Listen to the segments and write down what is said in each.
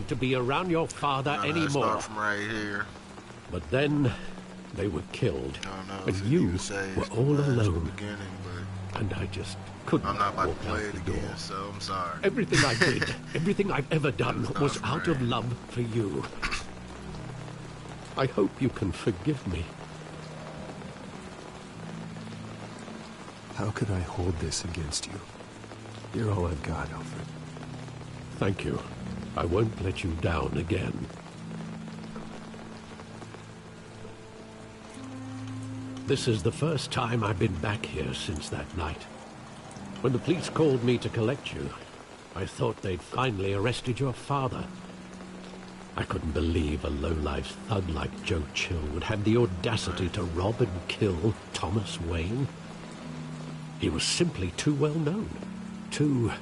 want to be around your father anymore. Start from right here. But then they were killed, and you were all alone. And I just couldn't. I'm not about walk to play out it the again, door. so I'm sorry. Everything I did, everything I've ever done, was out of love for you. I hope you can forgive me. How could I hold this against you? You're all I've got, Alfred. Thank you. I won't let you down again. This is the first time I've been back here since that night. When the police called me to collect you, I thought they'd finally arrested your father. I couldn't believe a low-life thug like Joe Chill would have the audacity to rob and kill Thomas Wayne. He was simply too well known. Too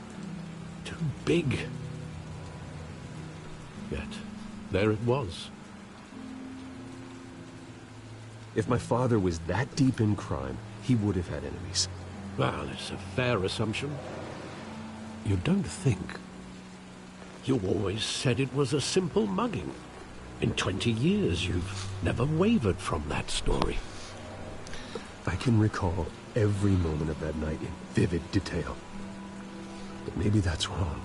big. Yet, there it was. If my father was that deep in crime, he would have had enemies. Well, it's a fair assumption. You don't think? You always said it was a simple mugging. In 20 years, you've never wavered from that story. I can recall every moment of that night in vivid detail. But maybe that's wrong.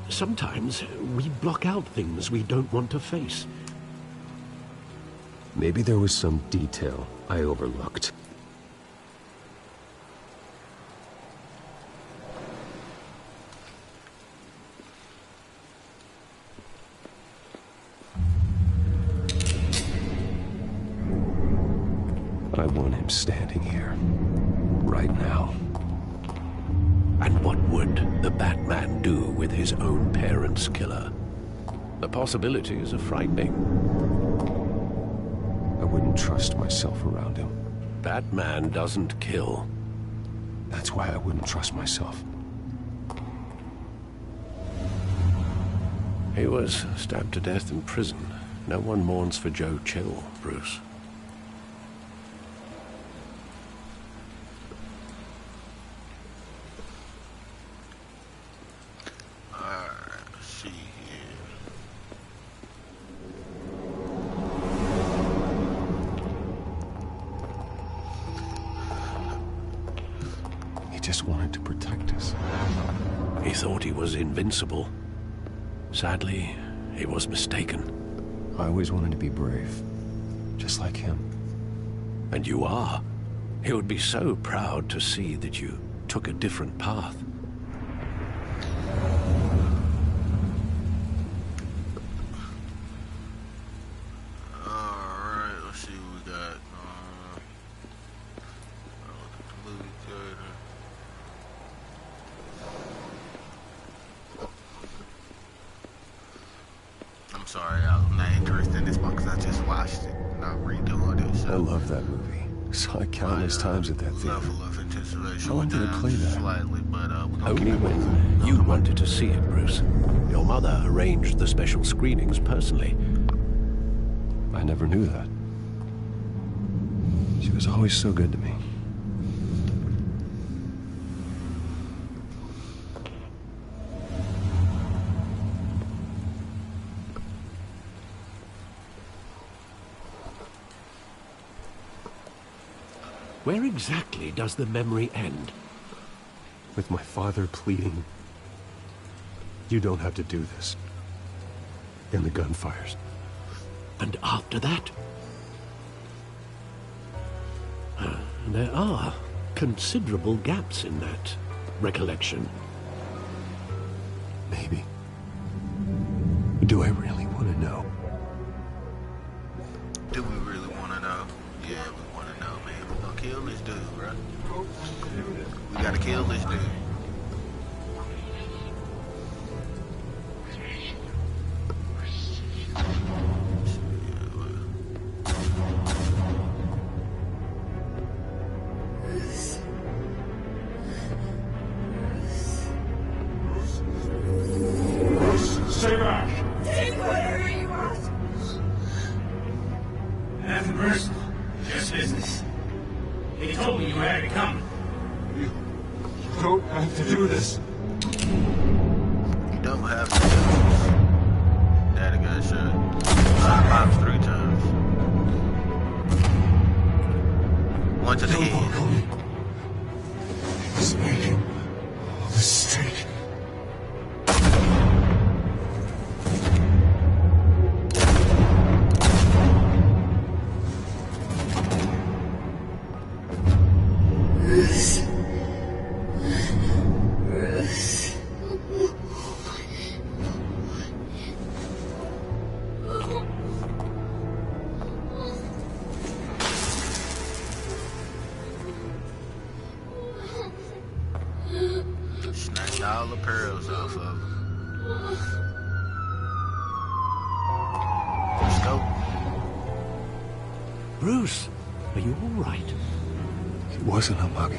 Sometimes we block out things we don't want to face. Maybe there was some detail I overlooked. I want him standing here, right now. And what would the Batman do with his own parents' killer? The possibilities are frightening. I wouldn't trust myself around him. Batman doesn't kill. That's why I wouldn't trust myself. He was stabbed to death in prison. No one mourns for Joe Chill, Bruce. Just wanted to protect us. He thought he was invincible. Sadly, he was mistaken. I always wanted to be brave, just like him. And you are. He would be so proud to see that you took a different path. Alright, let's see what we got. I'm sorry, I'm not interested in this one because I just watched it, not redoing it. So I love that movie. Saw it countless times at that theater. Level of anticipation. How long did it play that? Slightly, but only when you wanted to see it, Bruce. Your mother arranged the special screenings personally. I never knew that. She was always so good to me. Where exactly does the memory end? With my father pleading, "You don't have to do this." And the gunfires. And after that? There are considerable gaps in that recollection. Maybe. Do I really want to know? Do we really want to know? Yeah, we want to know, man. We're gonna kill this dude, right? We gotta kill this dude. Stay back! Take whatever you want! Nothing personal, just business. They told me you had it coming. You don't have to do this. You don't have to do this. that shit. Shot box 3 times. One to the head. He's making a mistake. Snatched all the pearls off of him. Let's go. Bruce, are you all right? It wasn't a mug.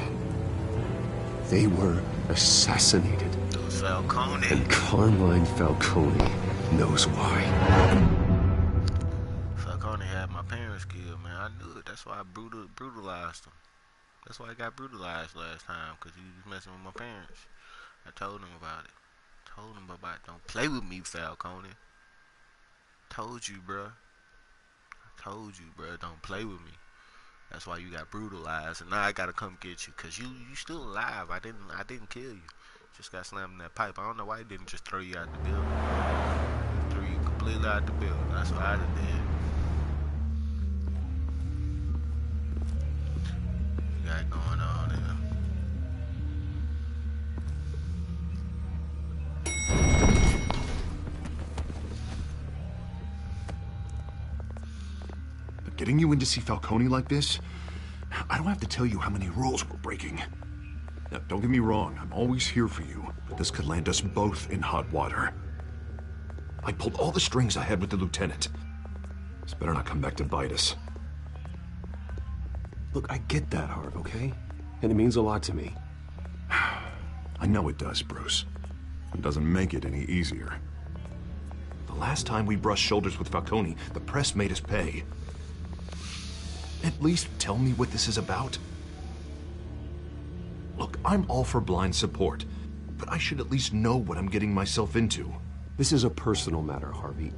They were assassinated. Those Falcone. And Carmine Falcone knows why. Falcone had my parents killed, man. I knew it. That's why I brutalized him. That's why I got brutalized last time, because he was messing with my parents. I told him about it. Told him about it. Don't play with me, Falcone. Told you, bruh. I told you, bruh. Don't play with me. That's why you got brutalized, and now I gotta come get you, cause you still alive. I didn't kill you. Just got slammed in that pipe. I don't know why he didn't just throw you out the building. Threw you completely out the building. That's what I did. You got going on there. Getting you in to see Falcone like this, I don't have to tell you how many rules we're breaking. Now, don't get me wrong, I'm always here for you, but this could land us both in hot water. I pulled all the strings I had with the lieutenant. This better not come back to bite us. Look, I get that, Harv, okay? And it means a lot to me. I know it does, Bruce. It doesn't make it any easier. The last time we brushed shoulders with Falcone, the press made us pay. At least tell me what this is about. Look, I'm all for blind support, but I should at least know what I'm getting myself into. This is a personal matter, Harvey.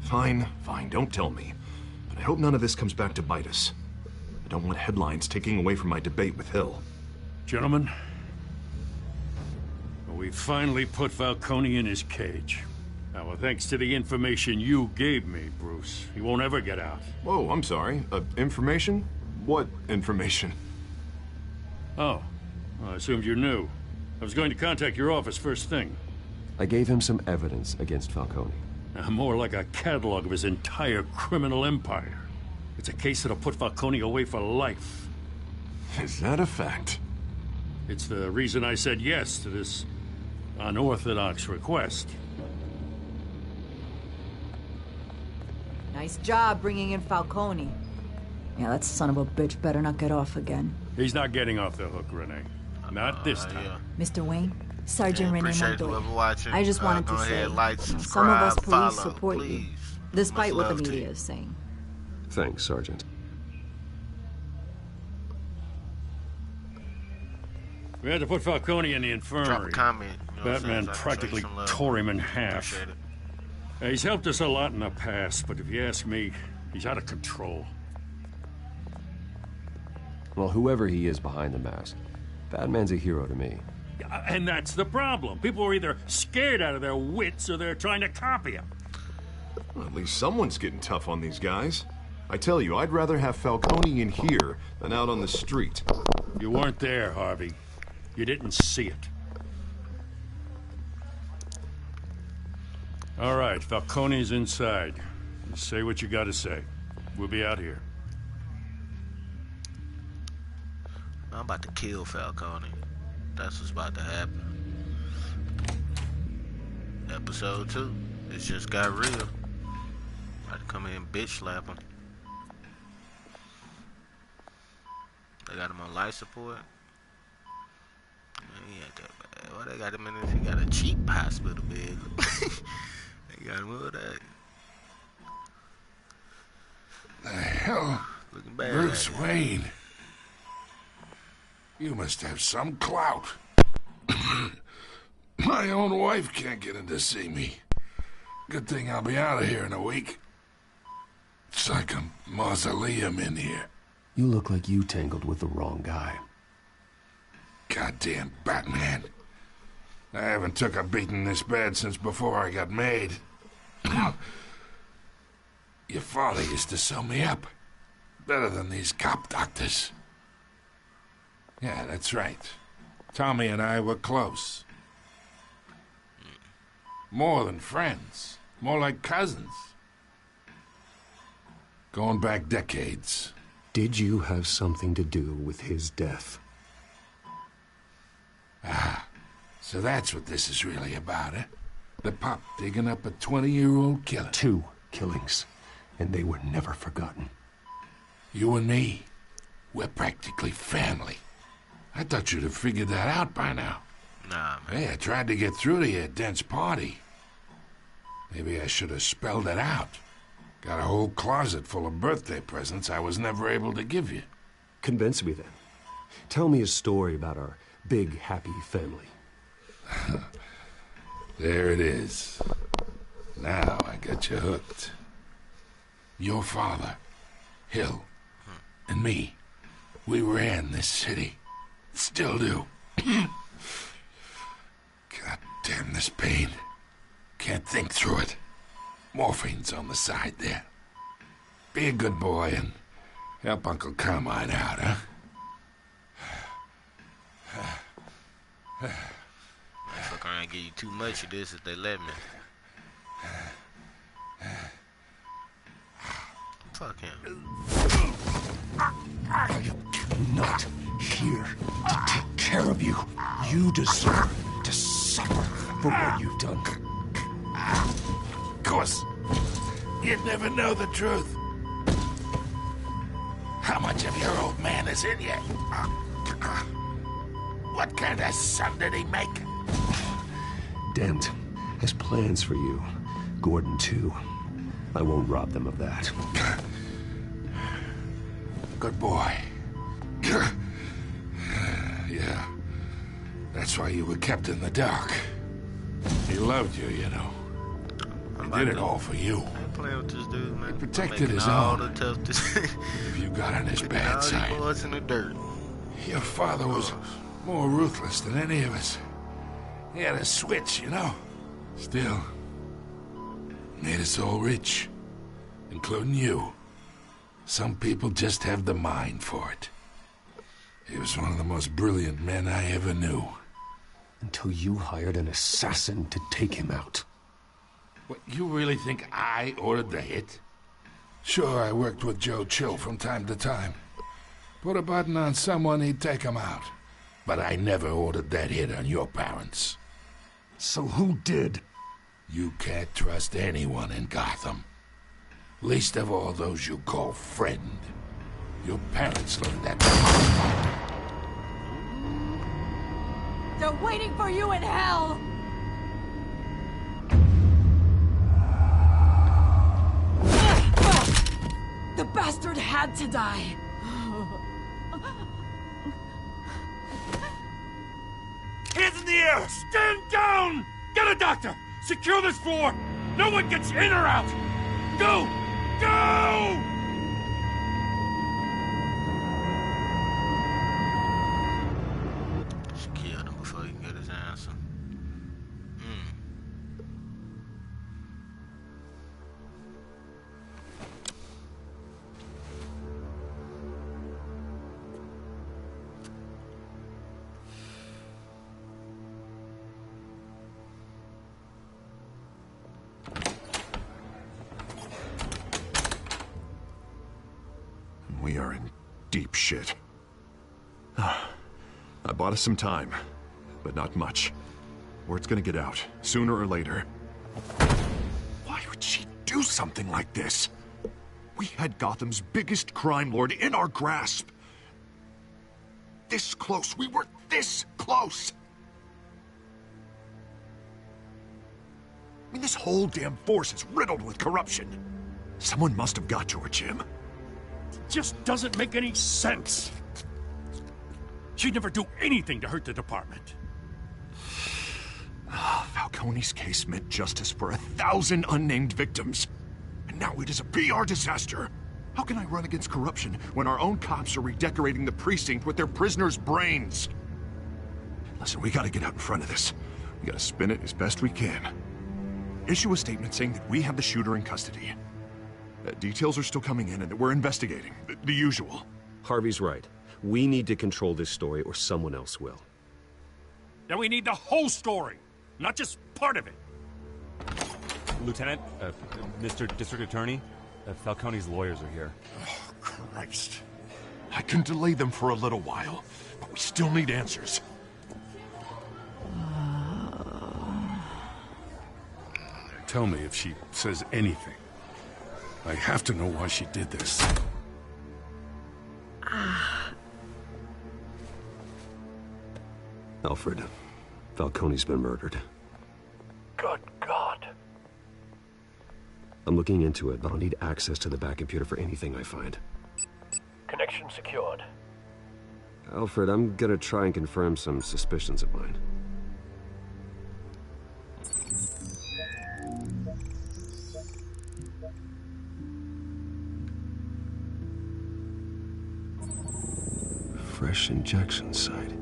Fine, don't tell me. But I hope none of this comes back to bite us. I don't want headlines taking away from my debate with Hill. Gentlemen, we finally put Falcone in his cage. Now, well, thanks to the information you gave me, Bruce, he won't ever get out. Whoa, I'm sorry. Information? What information? Oh, well, I assumed you knew. I was going to contact your office first thing. I gave him some evidence against Falcone. More like a catalog of his entire criminal empire. It's a case that'll put Falcone away for life. Is that a fact? It's the reason I said yes to this unorthodox request. Nice job bringing in Falcone. Yeah, that son of a bitch better not get off again. He's not getting off the hook, Renee. Not this time. Yeah. Mr. Wayne, Sergeant Renee Appreciate Montoya. whoever watching. I just wanted go to say, ahead, like, some subscribe, of us police follow, support please. you, despite Much what the love to media you. is saying. Thanks, Sergeant. We had to put Falcone in the infirmary. Drop a comment. You know what I'm saying, Batman so I can practically show you some love. tore him in half. Appreciate it. He's helped us a lot in the past, but if you ask me, he's out of control. Well, whoever he is behind the mask, Batman's a hero to me. And that's the problem. People are either scared out of their wits or they're trying to copy him. Well, at least someone's getting tough on these guys. I tell you, I'd rather have Falcone in here than out on the street. You weren't there, Harvey. You didn't see it. All right, Falcone's inside. You say what you gotta say. We'll be out here. I'm about to kill Falcone. That's what's about to happen. Episode 2. It just got real. About to come in and bitch slap him. They got him on life support. Man, he ain't that bad. Why they got him in this? He got a cheap hospital bed. They got him with that. The hell? Looking bad. Bruce Wayne. You must have some clout. My own wife can't get in to see me. Good thing I'll be out of here in a week. It's like a mausoleum in here. You look like you tangled with the wrong guy. Goddamn Batman. I haven't took a beating this bad since before I got made. Your father used to sew me up. Better than these cop doctors. Yeah, that's right. Tommy and I were close. More than friends. More like cousins. Going back decades. Did you have something to do with his death? Ah, so that's what this is really about, eh? The pop digging up a 20-year-old killer. 2 killings, and they were never forgotten. You and me, we're practically family. I thought you'd have figured that out by now. Nah, man. Hey, I tried to get through to your dense party. Maybe I should have spelled it out. Got a whole closet full of birthday presents I was never able to give you. Convince me then. Tell me a story about our big, happy family. There it is. Now I got you hooked. Your father, Hill, and me, we ran this city. Still do. God damn this pain. Can't think through it. Morphine's on the side there. Be a good boy and help Uncle Carmine out, huh? Fuck around and give you too much of this if they let me. Fuck him. I am not here to take care of you. You deserve to suffer for what you've done. Of course, you'd never know the truth. How much of your old man is in you? What kind of son did he make? Dent has plans for you. Gordon, too. I won't rob them of that. Good boy. Yeah. That's why you were kept in the dark. He loved you, you know. He did it all for you. I'm playing with this dude, man. He protected his all own. the tough If you got on his bad all side. these boys in the dirt. Your father was more ruthless than any of us. He had a switch, you know. Still, made us all rich, including you. Some people just have the mind for it. He was one of the most brilliant men I ever knew. Until you hired an assassin to take him out. What, you really think I ordered the hit? Sure, I worked with Joe Chill from time to time. Put a button on someone, he'd take him out. But I never ordered that hit on your parents. So who did? You can't trust anyone in Gotham. Least of all those you call friend. Your parents learned that. They're waiting for you in hell! The bastard had to die! Hands in the air! Stand down! Get a doctor! Secure this floor! No one gets in or out! Go! Go! Just kill him before he can get his answer. We are in deep shit. I bought us some time, but not much. Word's gonna get out, sooner or later. Why would she do something like this? We had Gotham's biggest crime lord in our grasp. This close. We were this close. I mean, this whole damn force is riddled with corruption. Someone must have got to her, Jim. Just doesn't make any sense. She'd never do anything to hurt the department. Falcone's case meant justice for 1,000 unnamed victims. And now it is a PR disaster. How can I run against corruption when our own cops are redecorating the precinct with their prisoners' brains? Listen, we gotta get out in front of this. We gotta spin it as best we can. Issue a statement saying that we have the shooter in custody. Details are still coming in and that we're investigating. The usual. Harvey's right. We need to control this story or someone else will. Then we need the whole story, not just part of it. Lieutenant, Mr. District Attorney, Falcone's lawyers are here. Oh, Christ. I can delay them for a little while, but we still need answers. Tell me if she says anything. I have to know why she did this. Alfred, Falcone's been murdered. Good God. I'm looking into it, but I'll need access to the back computer for anything I find. Connection secured. Alfred, I'm gonna try and confirm some suspicions of mine. Fresh injection site.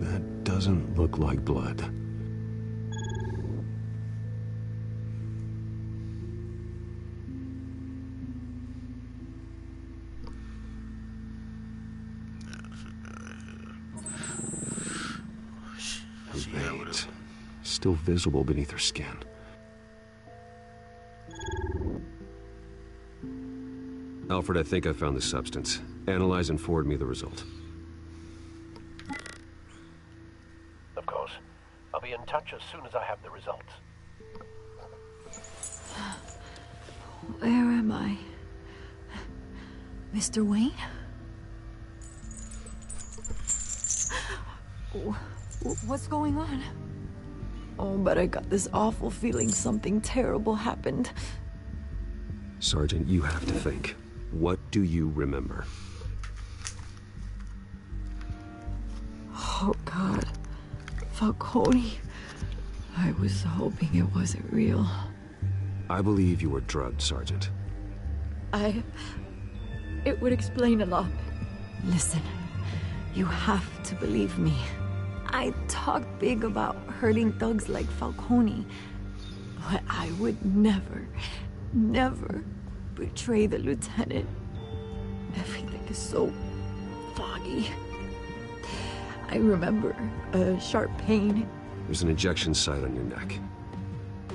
That doesn't look like blood. Veins. Still visible beneath her skin. Alfred, I think I found the substance. Analyze and forward me the result. Of course. I'll be in touch as soon as I have the results. Where am I? Mr. Wayne? What's going on? Oh, but I got this awful feeling something terrible happened. Sergeant, you have to think. What do you remember? Oh, God. Falcone. I was hoping it wasn't real. I believe you were drugged, Sergeant. It would explain a lot. Listen, you have to believe me. I talk big about hurting thugs like Falcone, but I would never betray the lieutenant. Everything is so foggy. I remember a sharp pain. There's an injection site on your neck.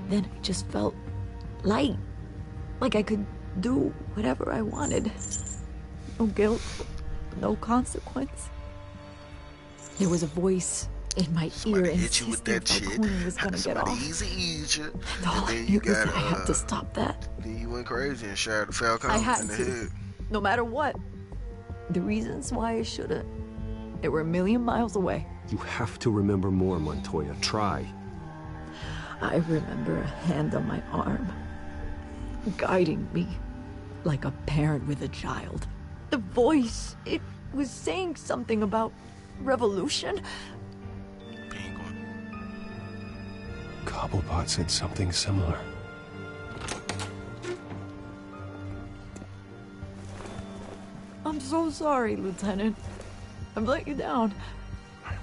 Then I just felt light, like I could do whatever I wanted. No guilt, no consequence. There was a voice in my ear insisting Falcone was gonna get off. And all I knew was that I had to stop that. Then you went crazy and shot the Falcone in the head. No matter what. The reasons why I shouldn't, they were a million miles away. You have to remember more, Montoya. Try. I remember a hand on my arm, guiding me like a parent with a child. The voice, it was saying something about revolution. Penguin. Cobblepot said something similar. I'm so sorry, Lieutenant. I've let you down.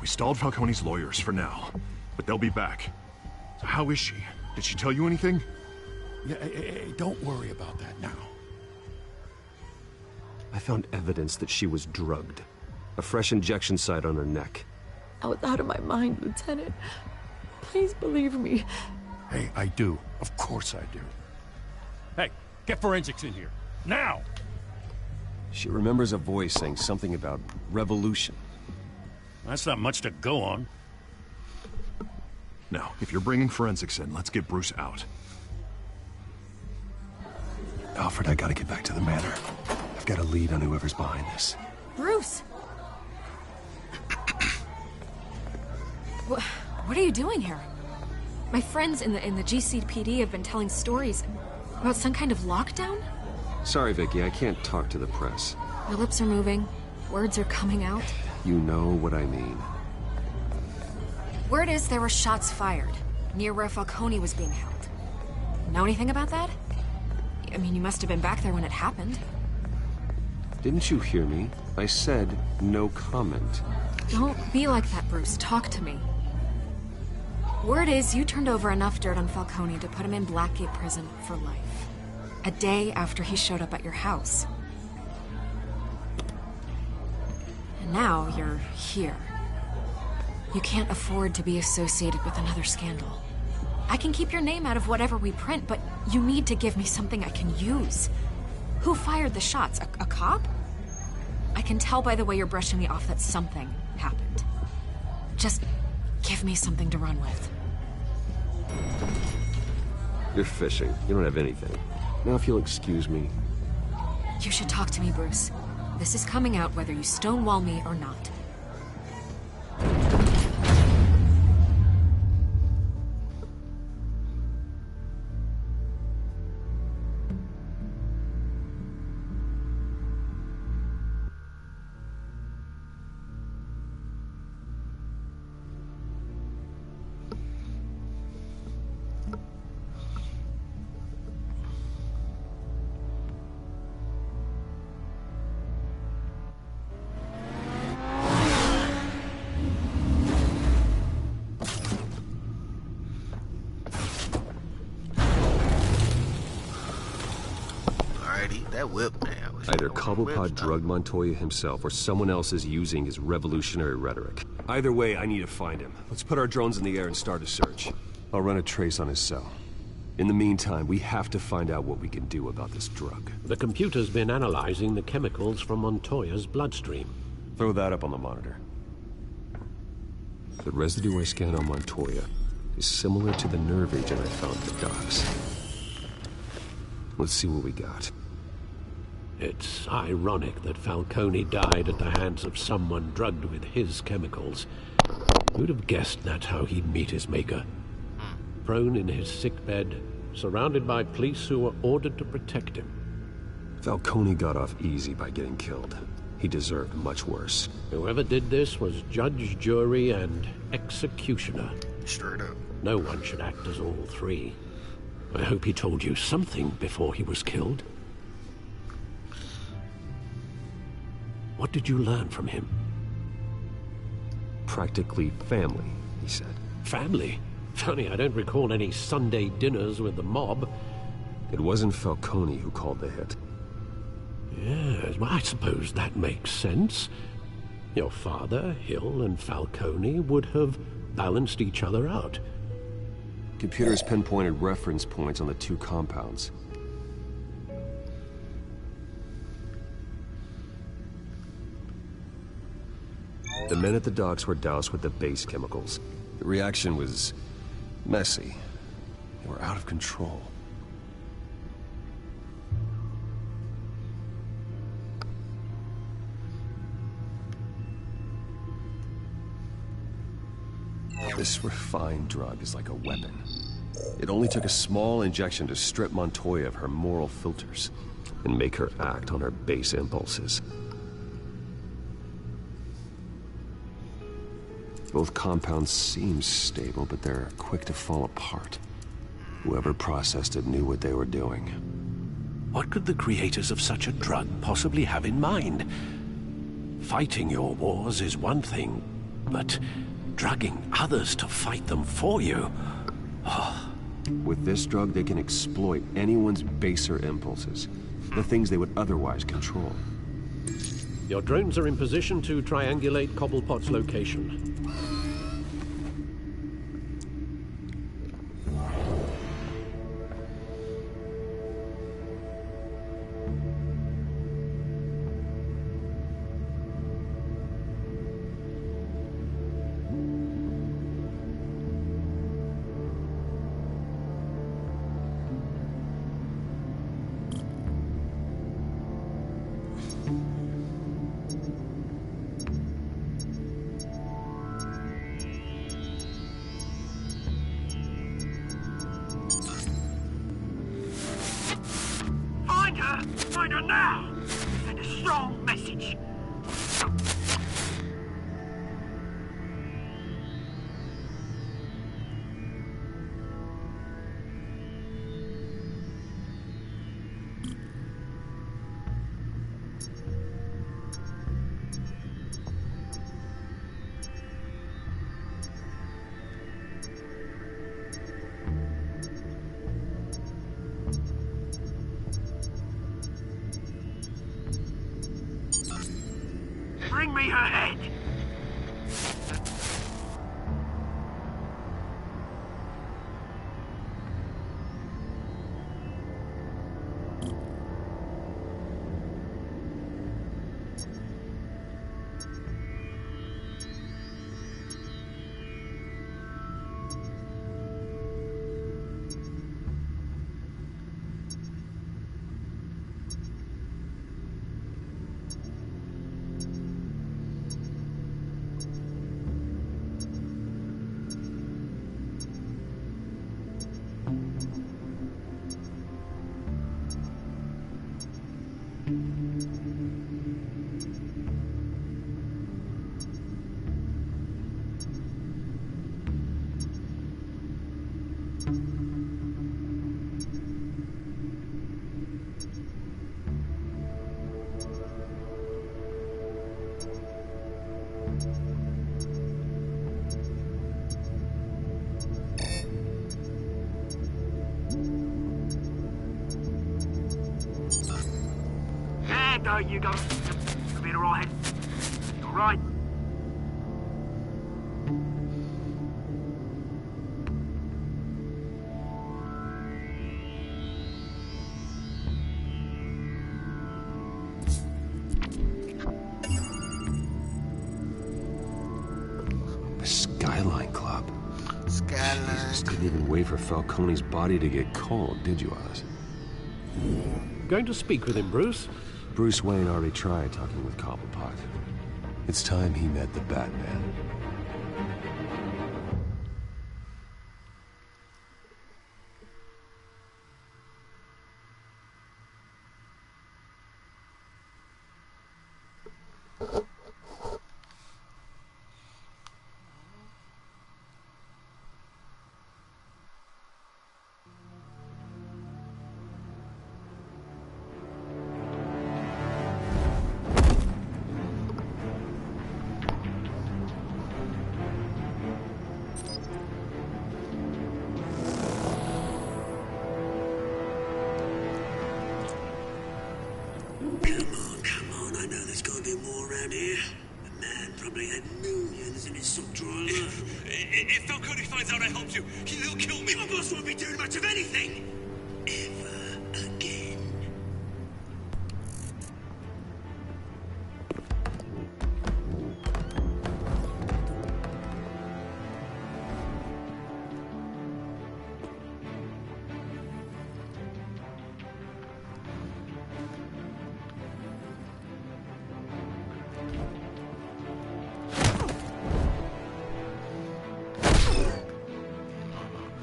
We stalled Falcone's lawyers for now, but they'll be back. So how is she? Did she tell you anything? Yeah, hey, don't worry about that now. I found evidence that she was drugged. A fresh injection site on her neck. I was out of my mind, Lieutenant. Please believe me. Hey, I do. Of course I do. Hey, get forensics in here. Now! She remembers a voice saying something about revolution. That's not much to go on. Now, if you're bringing forensics in, let's get Bruce out. Alfred, I gotta get back to the manor. I've got a lead on whoever's behind this. Bruce! What are you doing here? My friends in the GCPD have been telling stories about some kind of lockdown? Sorry, Vicky, I can't talk to the press. Your lips are moving. Words are coming out. You know what I mean. Word is there were shots fired. near where Falcone was being held. Know anything about that? I mean, you must have been back there when it happened. Didn't you hear me? I said no comment. Don't be like that, Bruce. Talk to me. Word is you turned over enough dirt on Falcone to put him in Blackgate Prison for life. A day after he showed up at your house. And now you're here. You can't afford to be associated with another scandal. I can keep your name out of whatever we print, but you need to give me something I can use. Who fired the shots? A cop? I can tell by the way you're brushing me off that something happened. Just give me something to run with. You're fishing. You don't have anything. Now if you'll excuse me. You should talk to me, Bruce. This is coming out whether you stonewall me or not. That whip, man. Either Cobblepot drugged Montoya himself or someone else is using his revolutionary rhetoric. Either way, I need to find him. Let's put our drones in the air and start a search. I'll run a trace on his cell. In the meantime, we have to find out what we can do about this drug. The computer's been analyzing the chemicals from Montoya's bloodstream. Throw that up on the monitor. The residue I scanned on Montoya is similar to the nerve agent I found at the docks. Let's see what we got. It's ironic that Falcone died at the hands of someone drugged with his chemicals. Who'd have guessed that's how he'd meet his maker? Prone in his sickbed, surrounded by police who were ordered to protect him. Falcone got off easy by getting killed. He deserved much worse. Whoever did this was judge, jury, and executioner. Straight up. No one should act as all three. I hope he told you something before he was killed. What did you learn from him? Practically family, he said. Family? Funny, I don't recall any Sunday dinners with the mob. It wasn't Falcone who called the hit. Yes, well, I suppose that makes sense. Your father, Hill, and Falcone would have balanced each other out. Computers pinpointed reference points on the two compounds. The men at the docks were doused with the base chemicals. The reaction was messy. They were out of control. This refined drug is like a weapon. It only took a small injection to strip Montoya of her moral filters and make her act on her base impulses. Both compounds seem stable, but they're quick to fall apart. Whoever processed it knew what they were doing. What could the creators of such a drug possibly have in mind? Fighting your wars is one thing, but drugging others to fight them for you? Oh. With this drug, they can exploit anyone's baser impulses, the things they would otherwise control. Your drones are in position to triangulate Cobblepot's location. Find her now! Send a strong message. me her head! There you go. You'll be all right. All right. The Skyline Club. Skyline. Jesus, didn't even wait for Falcone's body to get cold, did you, Oz? Going to speak with him, Bruce? Bruce Wayne already tried talking with Cobblepot. It's time he met the Batman. If Falcone finds out I helped you, he'll kill me. Your boss won't be doing much of anything. Ever again.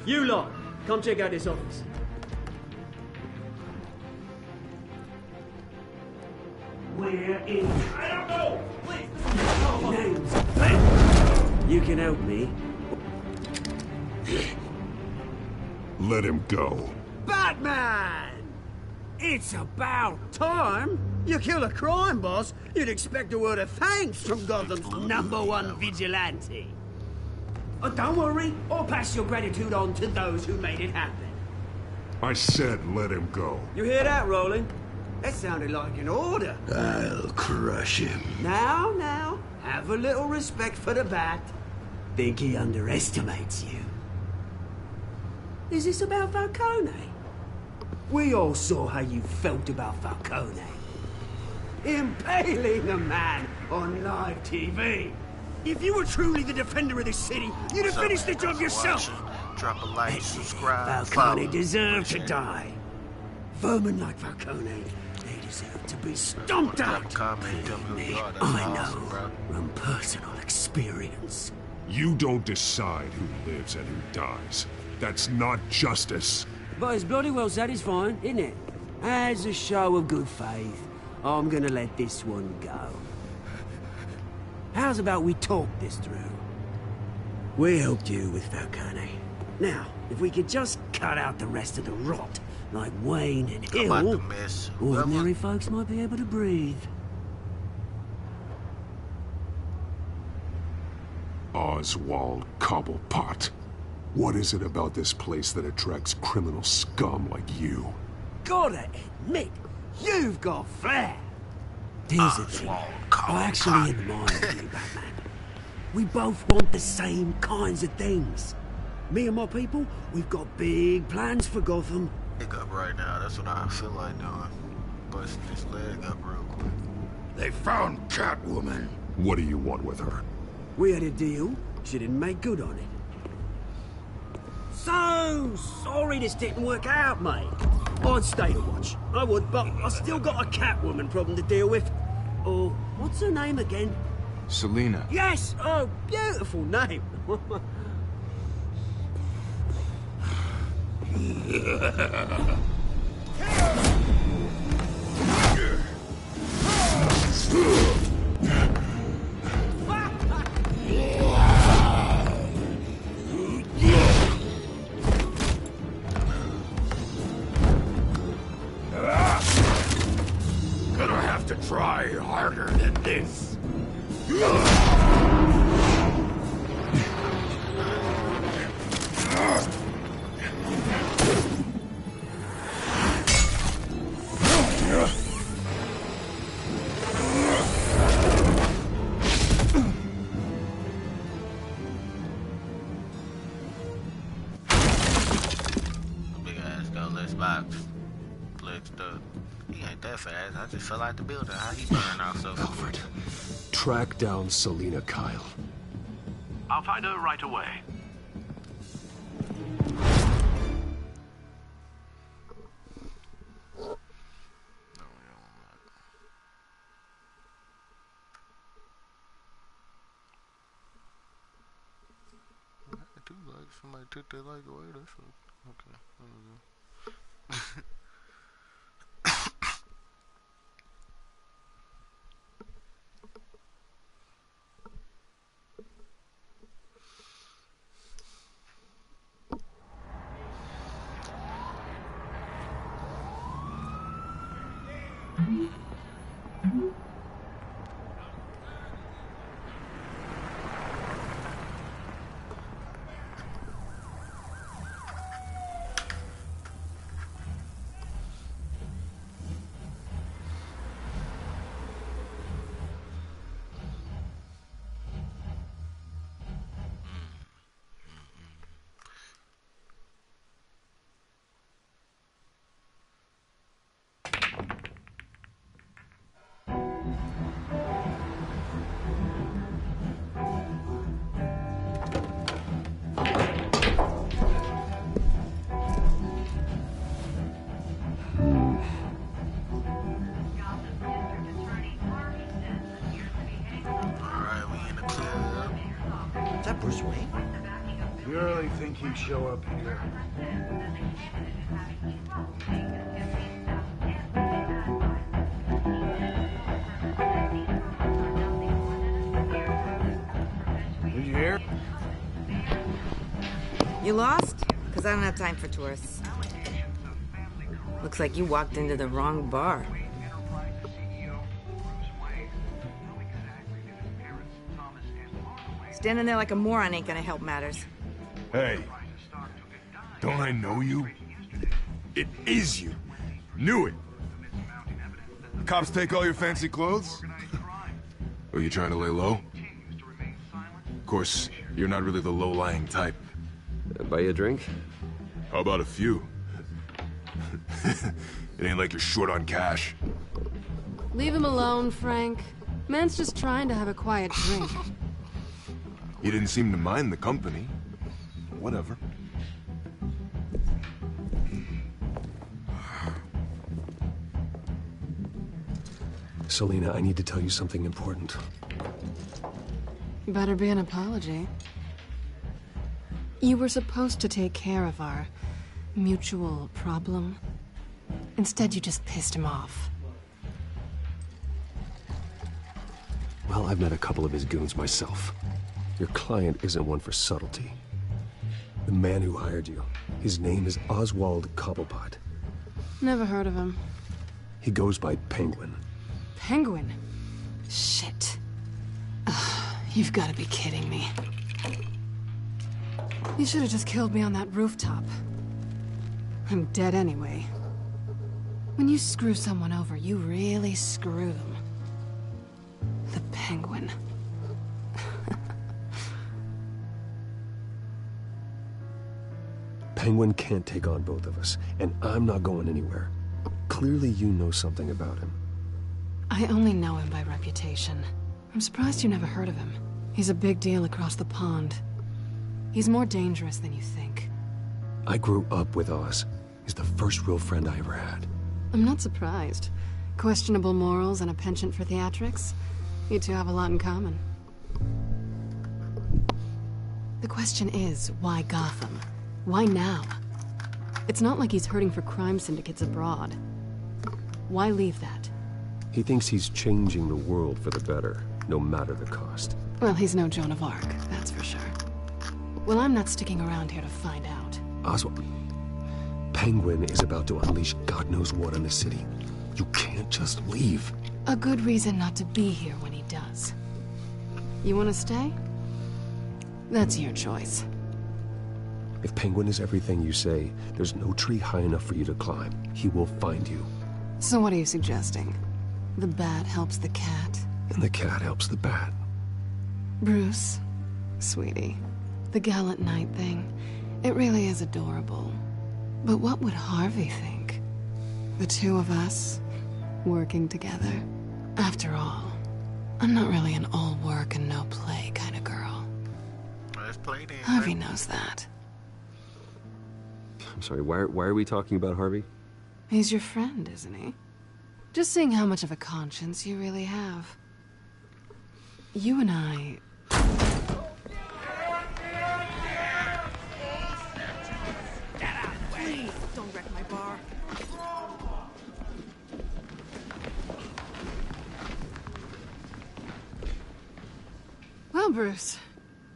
You lot, come check out this office. We're in. I don't know. Please. Names. You can help me. Let him go. Batman! It's about time. You kill a crime boss, you'd expect a word of thanks from Gotham's #1 vigilante. Oh, don't worry, I'll pass your gratitude on to those who made it happen. I said let him go. You hear that, Roland? That sounded like an order. I'll crush him. Now, have a little respect for the Bat. Think he underestimates you. Is this about Falcone? We all saw how you felt about Falcone. Impaling a man on live TV. If you were truly the defender of this city, you'd have finished the job yourself. Drop a like, subscribe, Falcone follow. deserved to die. Vermin like Falcone, they deserve to be stomped out. Comment, tell me who you are. That's I awesome, know bro. from personal experience. You don't decide who lives and who dies. That's not justice. But it's bloody well satisfying, isn't it? As a show of good faith, I'm gonna let this one go. How's about we talk this through? We helped you with Falcone. Now, if we could just cut out the rest of the rot, like Wayne and Come out the Hill, mess. ordinary folks might be able to breathe. Oswald Cobblepot. What is it about this place that attracts criminal scum like you? Gotta admit, you've got flair. Here's the thing. I'm actually in the mind with you, Batman. We both want the same kinds of things. Me and my people, we've got big plans for Gotham. Leg up right now, that's what I feel like doing. Bust this leg up real quick. They found Catwoman. What do you want with her? We had a deal. She didn't make good on it. So sorry this didn't work out, mate. I'd stay to watch. I would, but I still got a Catwoman problem to deal with. Oh, what's her name again? Selina. Yes! Oh, beautiful name. Gonna have to try harder than this. I just fell out the building. How he burning off so fast? Alfred, track down Selina Kyle. I'll find her right away. I do like somebody took their leg away. That's okay. There we go. You really think he'd show up here? Did you hear? You lost? Because I don't have time for tourists. Looks like you walked into the wrong bar. Standing there like a moron ain't gonna help matters. Hey, don't I know you? It is you. Knew it. Cops take all your fancy clothes? Are you trying to lay low? Of course, you're not really the low-lying type. Buy you a drink? How about a few? It ain't like you're short on cash. Leave him alone, Frank. Man's just trying to have a quiet drink. You didn't seem to mind the company. Whatever. Selina, I need to tell you something important. Better be an apology. You were supposed to take care of our mutual problem. Instead, you just pissed him off. Well, I've met a couple of his goons myself. Your client isn't one for subtlety. The man who hired you, his name is Oswald Cobblepot. Never heard of him. He goes by Penguin. Penguin? Shit. Ugh, you've got to be kidding me. You should have just killed me on that rooftop. I'm dead anyway. When you screw someone over, you really screw them. The Penguin. Penguin can't take on both of us, and I'm not going anywhere. Clearly you know something about him. I only know him by reputation. I'm surprised you never heard of him. He's a big deal across the pond. He's more dangerous than you think. I grew up with Oz. He's the first real friend I ever had. I'm not surprised. Questionable morals and a penchant for theatrics. You two have a lot in common. The question is, why Gotham? Why now? It's not like he's hurting for crime syndicates abroad. Why leave that? He thinks he's changing the world for the better, no matter the cost. Well, he's no Joan of Arc, that's for sure. Well, I'm not sticking around here to find out. Oswald, Penguin is about to unleash God knows what on the city. You can't just leave. A good reason not to be here when he does. You want to stay? That's your choice. If Penguin is everything you say, there's no tree high enough for you to climb. He will find you. So what are you suggesting? The bat helps the cat? And the cat helps the bat. Bruce, sweetie, the gallant knight thing, it really is adorable. But what would Harvey think? The two of us, working together. After all, I'm not really an all work and no play kind of girl. Let's play then. Harvey knows that. I'm sorry, why are we talking about Harvey? He's your friend, isn't he? Just seeing how much of a conscience you really have. You and I... Please, don't wreck my bar. Well, Bruce,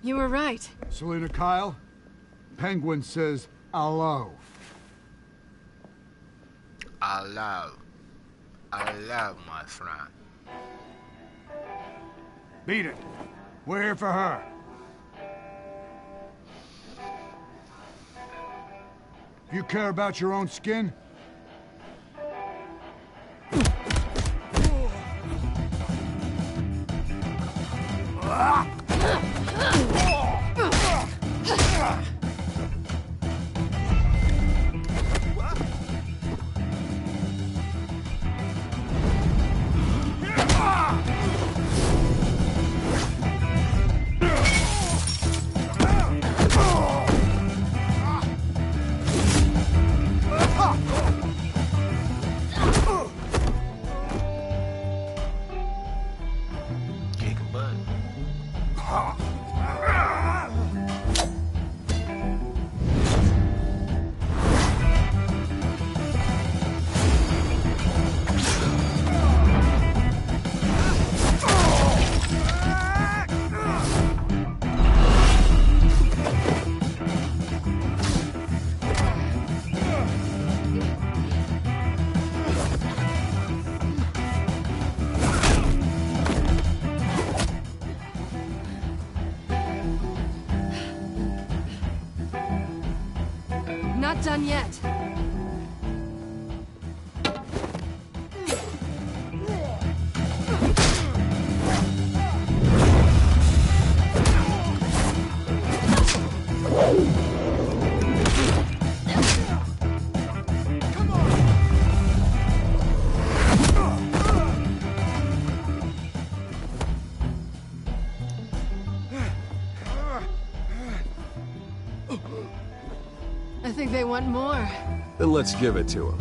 you were right. Selina Kyle, Penguin says hello. I love my friend. Beat it. We're here for her. If you care about your own skin, Not done yet. I think they want more. Then let's give it to him.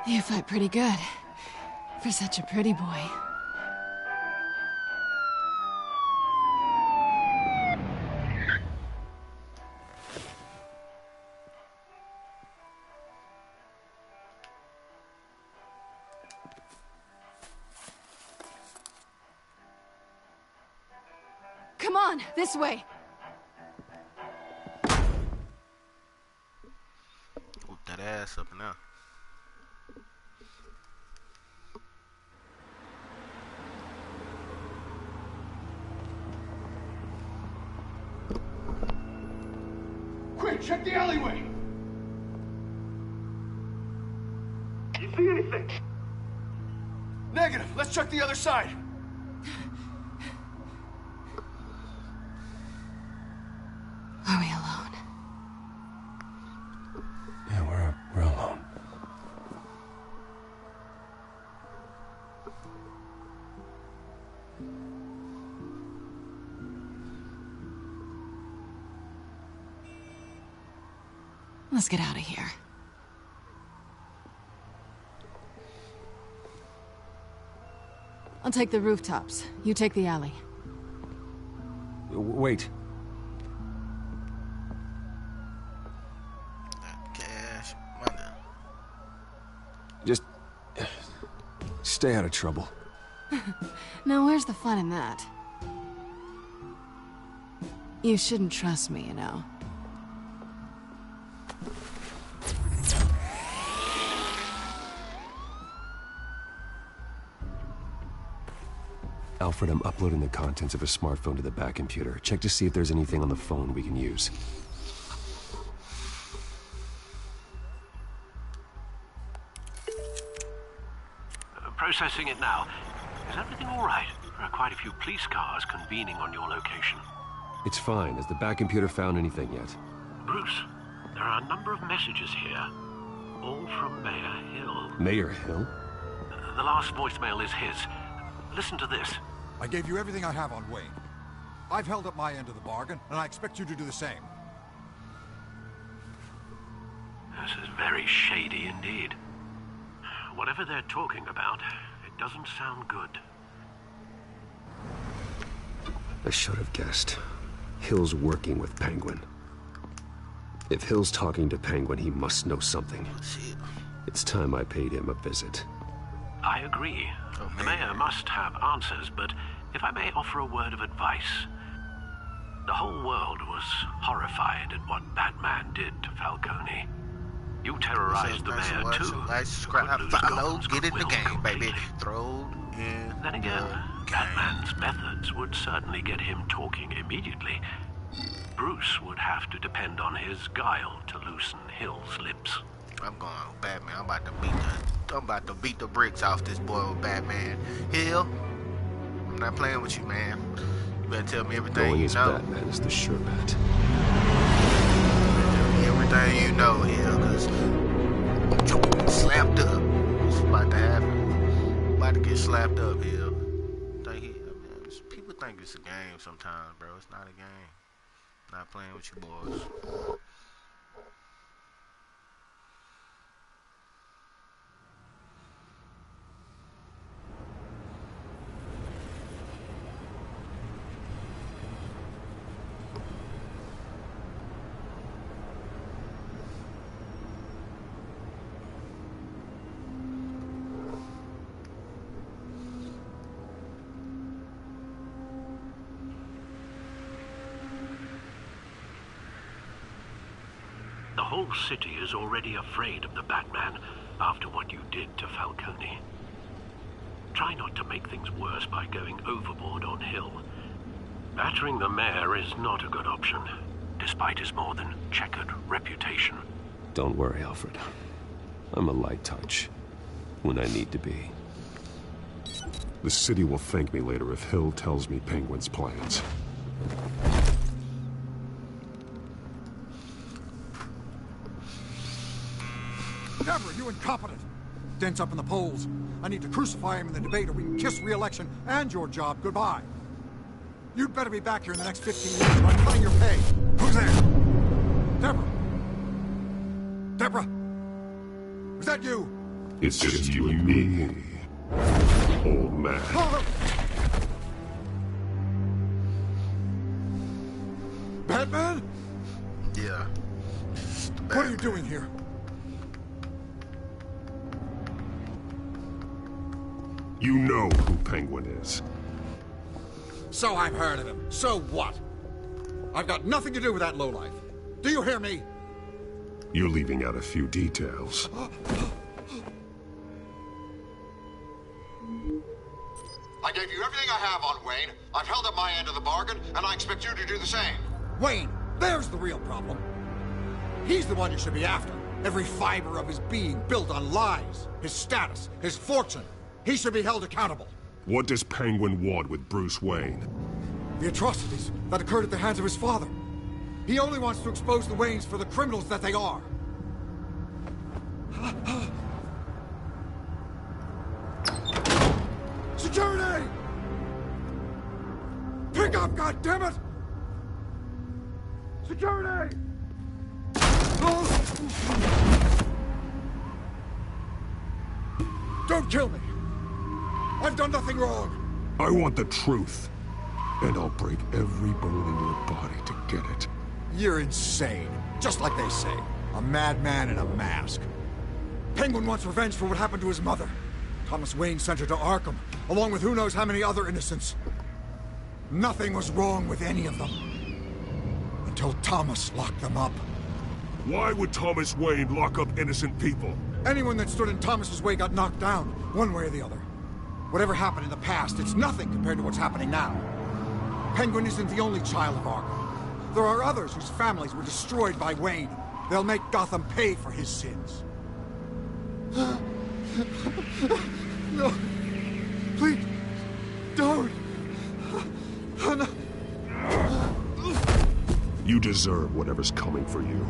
You fight pretty good. For such a pretty boy. Come on, this way. Whoop that ass up now. Quick, check the alleyway! You see anything? Negative. Let's check the other side. Are we alone? Yeah, we're alone. Let's get out of here. I'll take the rooftops. You take the alley. Wait. Cash money. Just stay out of trouble. Now, where's the fun in that? You shouldn't trust me, you know. Alfred, I'm uploading the contents of a smartphone to the back computer. Check to see if there's anything on the phone we can use. Processing it now. Is everything all right? There are quite a few police cars convening on your location. It's fine. Has the back computer found anything yet? Bruce, there are a number of messages here. All from Mayor Hill. Mayor Hill? The last voicemail is his. Listen to this. I gave you everything I have on Wayne. I've held up my end of the bargain, and I expect you to do the same. This is very shady indeed. Whatever they're talking about, it doesn't sound good. I should have guessed. Hill's working with Penguin. If Hill's talking to Penguin, he must know something. It's time I paid him a visit. I agree. The mayor must have answers, but if I may offer a word of advice. The whole world was horrified at what Batman did to Falcone. You terrorized the mayor too. Like, subscribe, follow, get in the game, baby. Throw in. Then again, Batman's methods would certainly get him talking immediately. Bruce would have to depend on his guile to loosen Hill's lips. I'm going Batman. I'm about to beat the bricks off this boy with Batman. Hill, I'm not playing with you, man. You better tell me everything Knowing you know. Batman is the sure bet. Tell me everything you know, Hill, cause I'm slapped up. What's about to happen? I'm about to get slapped up, Hill. People think it's a game sometimes, bro. It's not a game. Not playing with you boys. The whole city is already afraid of the Batman after what you did to Falcone. Try not to make things worse by going overboard on Hill. Battering the mayor is not a good option, despite his more than checkered reputation. Don't worry, Alfred. I'm a light touch when I need to be. The city will thank me later if Hill tells me Penguin's plans. Deborah, you incompetent! Dent's up in the polls. I need to crucify him in the debate or we can kiss re-election and your job goodbye. You'd better be back here in the next 15 minutes or I'm cutting your pay. Who's there? Deborah? Deborah? Was that you? It's just you and me, old man. Batman? Yeah. What are you doing here? You know who Penguin is. So I've heard of him. So what? I've got nothing to do with that lowlife. Do you hear me? You're leaving out a few details. I gave you everything I have on Wayne. I've held up my end of the bargain, and I expect you to do the same. Wayne, there's the real problem. He's the one you should be after. Every fiber of his being built on lies. His status, his fortune. He should be held accountable. What does Penguin want with Bruce Wayne? The atrocities that occurred at the hands of his father. He only wants to expose the Waynes for the criminals that they are. Security! Pick up, goddammit! Security! Don't kill me! I've done nothing wrong! I want the truth. And I'll break every bone in your body to get it. You're insane. Just like they say. A madman in a mask. Penguin wants revenge for what happened to his mother. Thomas Wayne sent her to Arkham, along with who knows how many other innocents. Nothing was wrong with any of them. Until Thomas locked them up. Why would Thomas Wayne lock up innocent people? Anyone that stood in Thomas's way got knocked down, one way or the other. Whatever happened in the past, it's nothing compared to what's happening now. Penguin isn't the only child of Arkham. There are others whose families were destroyed by Wayne. They'll make Gotham pay for his sins. No. Please. Don't. No. You deserve whatever's coming for you.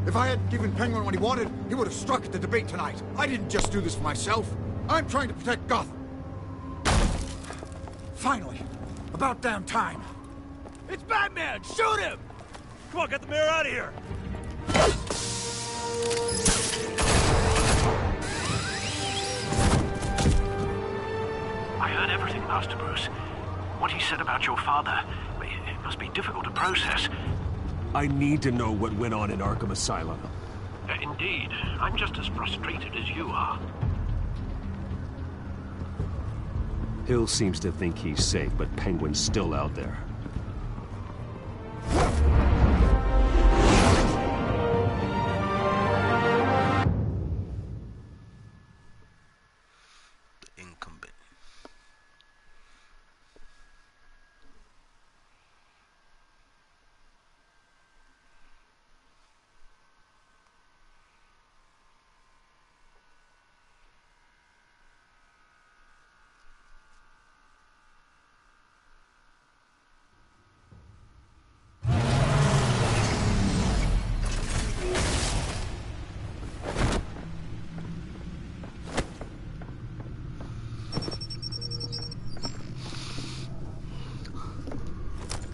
If I hadn't given Penguin what he wanted, he would have struck at the debate tonight. I didn't just do this for myself. I'm trying to protect Gotham. Finally. About damn time. It's Batman! Shoot him! Come on, get the mayor out of here! I heard everything, Master Bruce. What he said about your father, it must be difficult to process. I need to know what went on in Arkham Asylum. Indeed. I'm just as frustrated as you are. Hill seems to think he's safe, but Penguin's still out there. The incumbent.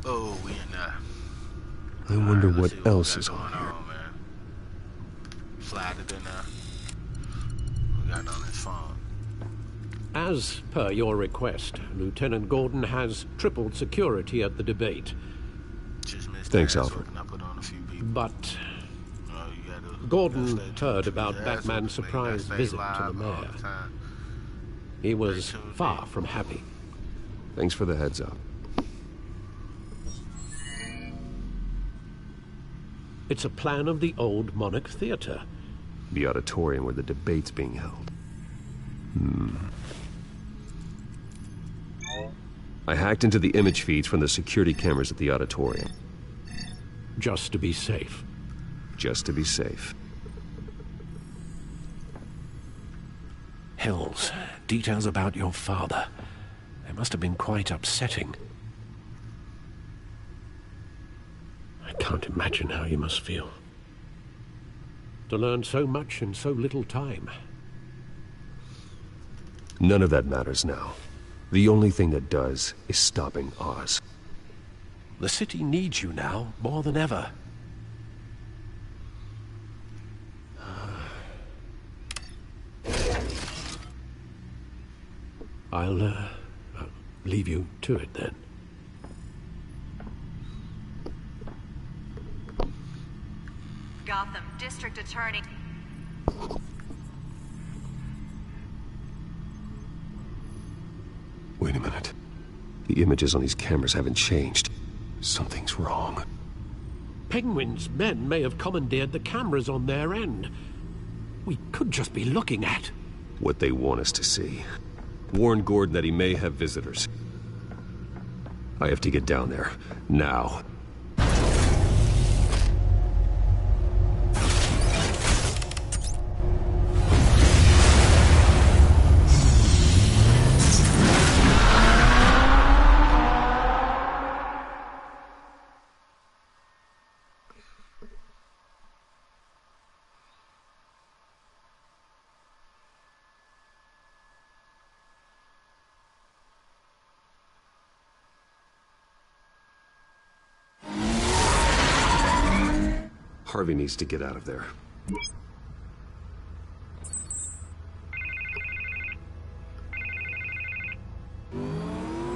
Oh, we in I wonder what else is on here. man. Slide it in there. We got it on his phone. As per your request, Lieutenant Gordon has tripled security at the debate. Thanks, Alfred. But Gordon heard about Batman's surprise visit to the mayor. He was far from happy. Thanks for the heads up. It's a plan of the old Monarch Theater. The auditorium where the debate's being held. I hacked into the image feeds from the security cameras at the auditorium. Just to be safe. Just to be safe. Hills, details about your father. They must have been quite upsetting. I can't imagine how you must feel. To learn so much in so little time. None of that matters now. The only thing that does is stopping Oz. The city needs you now, more than ever. I'll leave you to it then. Gotham District Attorney. Wait a minute. The images on these cameras haven't changed. Something's wrong. Penguin's men may have commandeered the cameras on their end. We could just be looking at what they want us to see. Warn Gordon that he may have visitors. I have to get down there, now. Harvey needs to get out of there.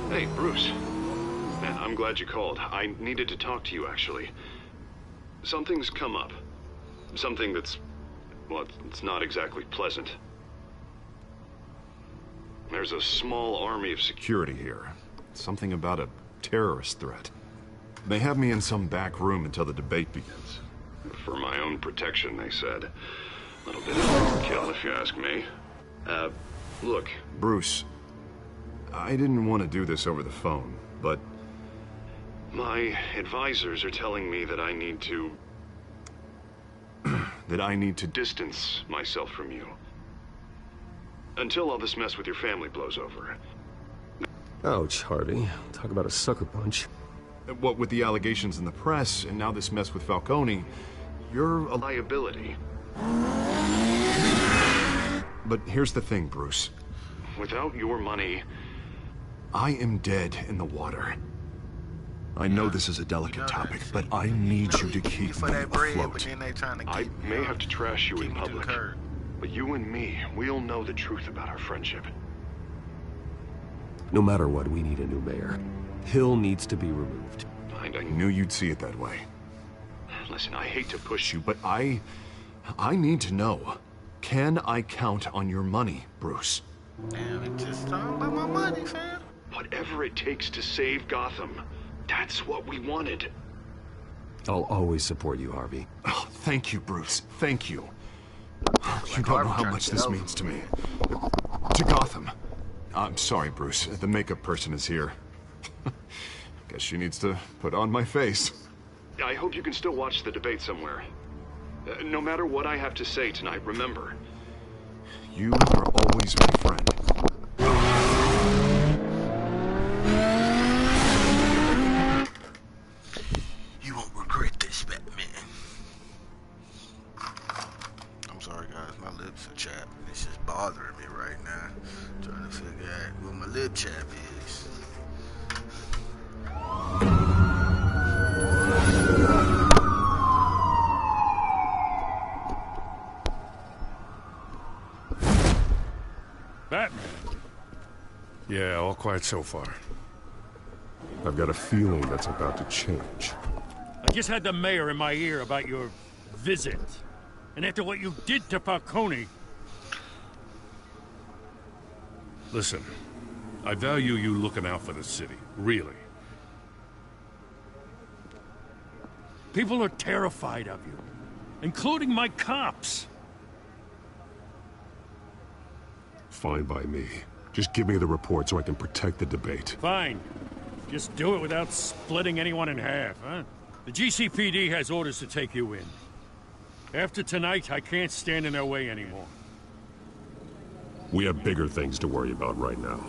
Hey, Bruce. Man, I'm glad you called. I needed to talk to you, actually. Something's come up. Something that's... well, it's not exactly pleasant. There's a small army of security here. Something about a terrorist threat. They have me in some back room until the debate begins. For my own protection, they said. A little bit of overkill, if you ask me. Look. Bruce, I didn't want to do this over the phone, but... my advisors are telling me that I need to... that I need to distance myself from you. Until all this mess with your family blows over. Ouch, Harvey. Talk about a sucker punch. What with the allegations in the press, and now this mess with Falcone, you're a liability. But here's the thing, Bruce. Without your money... I am dead in the water. I know this is a delicate topic, but I need you to keep me afloat. I may have to trash you in public, but you and me, we'll know the truth about our friendship. No matter what, we need a new mayor. Hill needs to be removed. I knew you'd see it that way. Listen, I hate to push you, but I need to know. Can I count on your money, Bruce? Damn, it just talking about my money, fam. Whatever it takes to save Gotham. That's what we wanted. I'll always support you, Harvey. Oh, thank you, Bruce. Thank you. You don't know how much this means to me. To Gotham. I'm sorry, Bruce. The makeup person is here. Guess she needs to put on my face. I hope you can still watch the debate somewhere. No matter what I have to say tonight, remember. You are always my friend. You won't regret this, Batman. I'm sorry, guys. My lips are chapped. It's just bothering me right now. Trying to figure out what my lip chap is. Batman? Yeah, all quiet so far. I've got a feeling that's about to change. I just had the mayor in my ear about your visit. And after what you did to Falcone... Listen, I value you looking out for the city, really. People are terrified of you, including my cops. Fine by me. Just give me the report so I can protect the debate. Fine. Just do it without splitting anyone in half, huh? The GCPD has orders to take you in. After tonight, I can't stand in their way anymore. We have bigger things to worry about right now.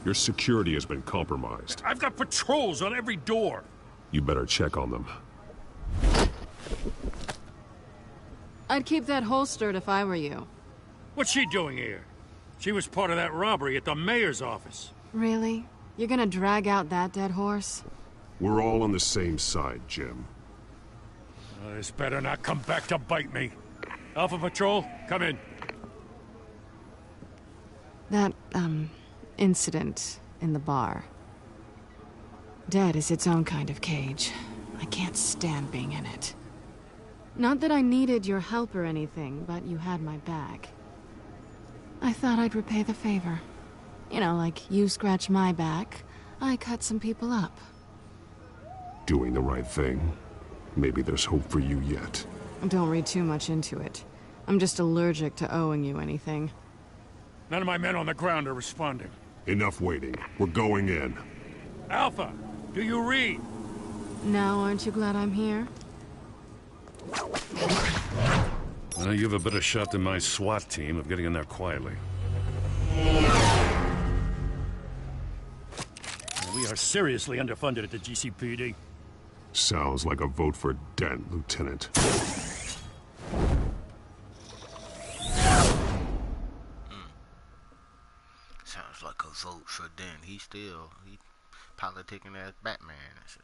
Your security has been compromised. I've got patrols on every door. You better check on them. I'd keep that holstered if I were you. What's she doing here? She was part of that robbery at the mayor's office. Really? You're gonna drag out that dead horse? We're all on the same side, Jim. This better not come back to bite me. Alpha Patrol, come in. That, incident in the bar. Dead is its own kind of cage. I can't stand being in it. Not that I needed your help or anything, but you had my back. I thought I'd repay the favor. You know, like you scratch my back, I cut some people up. Doing the right thing? Maybe there's hope for you yet. Don't read too much into it. I'm just allergic to owing you anything. None of my men on the ground are responding. Enough waiting. We're going in. Alpha, do you read? Now, aren't you glad I'm here? Well, you have a better shot than my SWAT team of getting in there quietly. We are seriously underfunded at the GCPD. Sounds like a vote for Dent, Lieutenant. Sounds like a vote for Dent. He politicking as Batman and shit.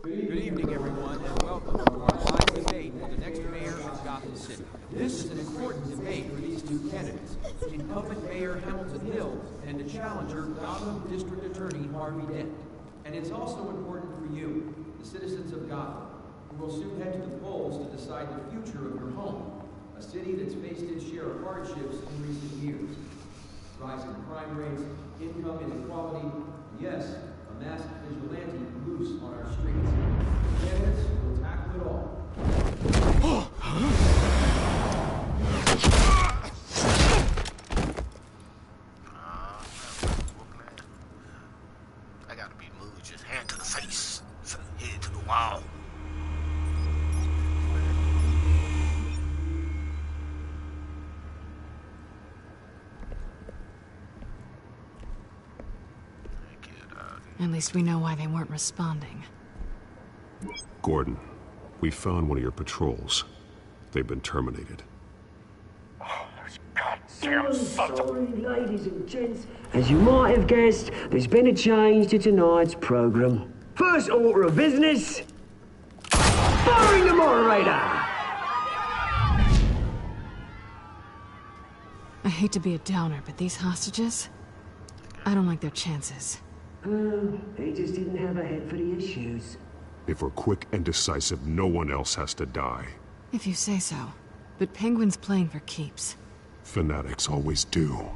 Good evening, everyone, and welcome to our live debate for the next mayor of Gotham City. This is an important debate for these two candidates, incumbent Mayor Hamilton Hill and the challenger, Gotham District Attorney Harvey Dent. And it's also important for you, the citizens of Gotham, who will soon head to the polls to decide the future of your home, a city that's faced its share of hardships in recent years. Rising crime rates, income inequality, and yes, a masked vigilante loose on our streets. Candidates will tackle it all. I gotta be moved, just hand to the face, head to the wall. At least we know why they weren't responding. Gordon, we found one of your patrols. They've been terminated. Sorry, ladies and gents. As you might have guessed, there's been a change to tonight's program. First order of business, firing the moderator! I hate to be a downer, but these hostages, I don't like their chances. He just didn't have a head for the issues. If we're quick and decisive, no one else has to die. If you say so. But Penguin's playing for keeps. Fanatics always do.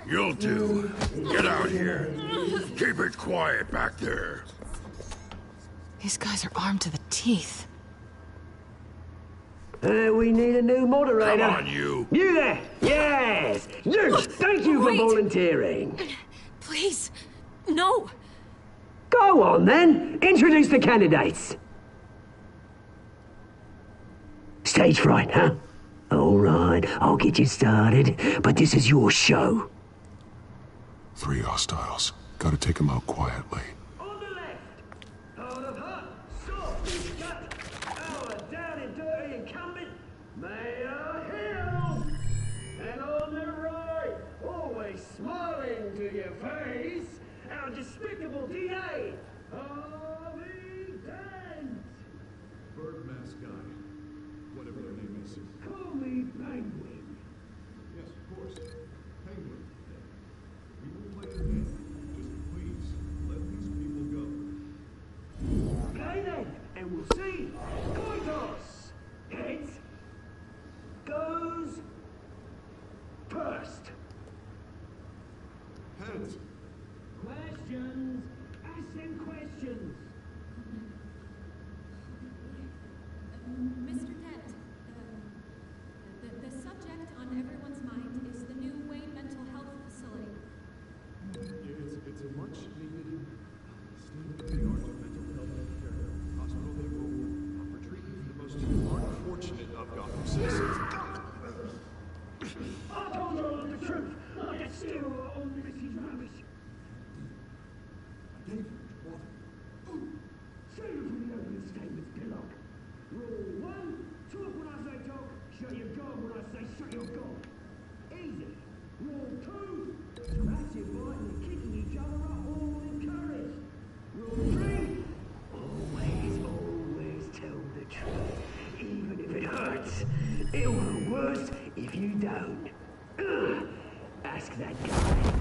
You'll do. Get out here. Keep it quiet back there. These guys are armed to the teeth. We need a new moderator. Come on, you. You there! Yes! You! Thank you for volunteering. Please, no. Go on, then. Introduce the candidates. Stage fright, huh? All right, I'll get you started, but this is your show. 3 hostiles. Gotta take them out quietly. On the left, hard of heart, soft, gut, our down and dirty incumbent, Mayor Hill. And on the right, always smiling to your face, our despicable DA, Harvey Dent. Bird mask guy. Whatever their name is. Call me Penguin. Yes, of course. Penguin. We will play your game. Just please, let these people go. Play then, and we'll see. Coin toss. Heads goes first. Heads. Questions. Ask them questions. Mr. Dent, the subject on everyone's mind is the new Wayne Mental Health Facility. It's a much needed state-of-the-art mental health care hospital that will offer treatment for the most unfortunate of Gotham citizens. I told you all the truth. I got still on this is rubbish. I gave you water. Say it for the opening statements, Pillock. Rule 1, talk when I say talk, shut your gob when I say shut your gob. Easy. Rule 2, scratching, biting, and kicking each other are all encouraged. Rule 3, always tell the truth, even if it hurts. It'll hurt worse if you don't. Ask that guy.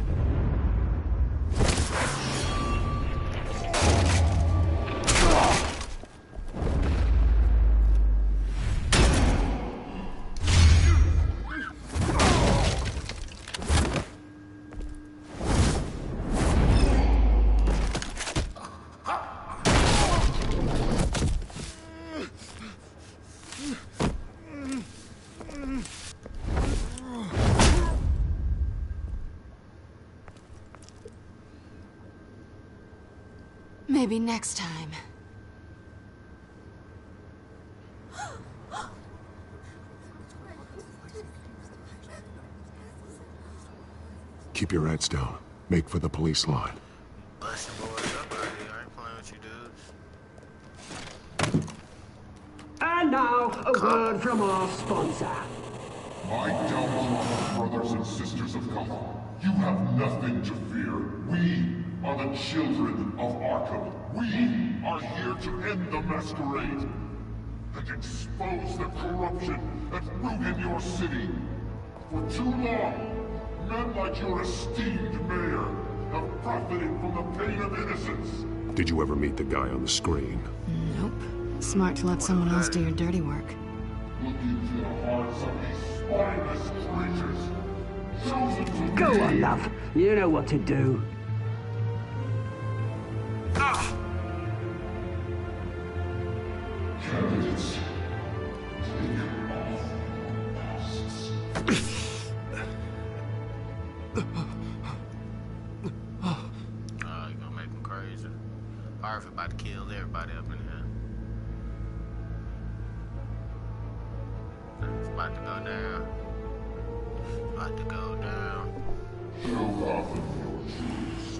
Maybe next time. Keep your heads down. Make for the police line. Busting boys up out here. I ain't playing with you dudes. And now, a word from our sponsor. My downtrodden brothers and sisters of Gotham, you have nothing to fear. We are the children of Arkham. We are here to end the masquerade and expose the corruption that rooted your city. For too long, men like your esteemed mayor have profited from the pain of innocence. Did you ever meet the guy on the screen? Nope. Smart to let someone else do your dirty work. Look into the hearts of these spineless creatures. Chosen to Go on, love. You know what to do. Candidates, take off masks. You gonna make them crazy. Harvey about to kill everybody up in here. It's about to go down. It's about to go down. Show off your truths.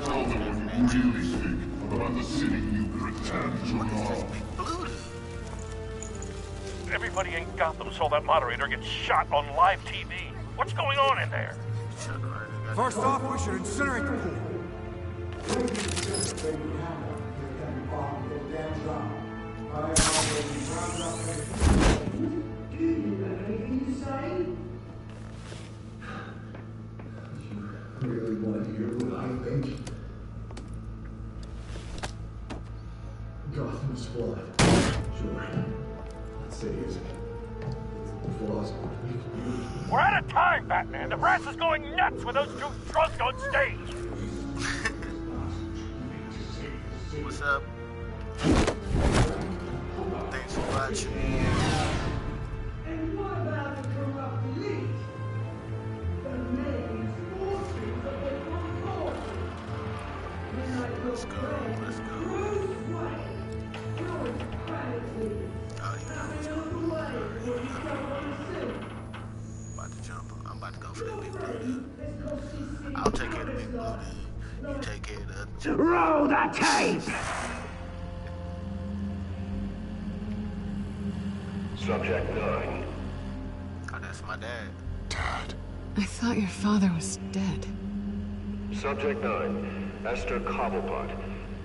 Tell them what you really think about the city you pretend to know. Everybody in Gotham saw that moderator get shot on live TV. What's going on in there? First off, we should incinerate the pool. Really want to hear what I think? Gotham is flawed. Sure. Let's say is it. The flaws make it beautiful. We're out of time, Batman. The brass is going nuts with those two drunks on stage. What's up? Thanks for watching. And what about the corrupt elite? The names, fortunes of their control. Let's go. Let's go. About to jump. I'm about to go for that big blue dude. I'll take care of the big blue dude. You take care of the other. Roll the tape! Subject 9. Oh, that's my dad. Dad. I thought your father was dead. Subject 9, Esther Cobblepot.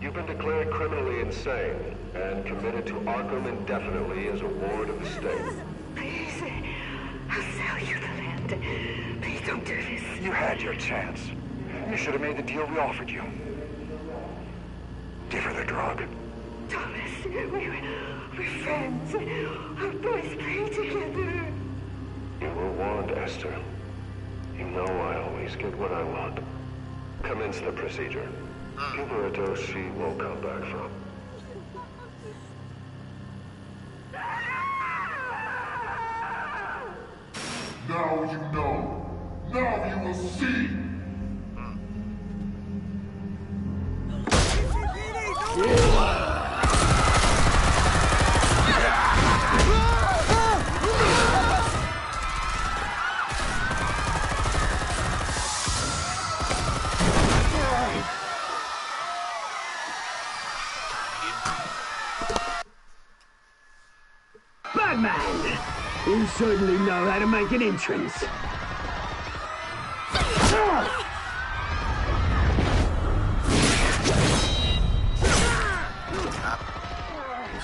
You've been declared criminally insane and committed to Arkham indefinitely as a ward of the state. Please, I'll sell you the land. Please don't do this. You had your chance. You should have made the deal we offered you. Give her the drug. Thomas, we're friends. Our boys play together. You were warned, Esther. You know I always get what I want. Commence the procedure. Give her a dose she won't come back from. Now you know. Now you will see. Batman! You certainly know how to make an entrance.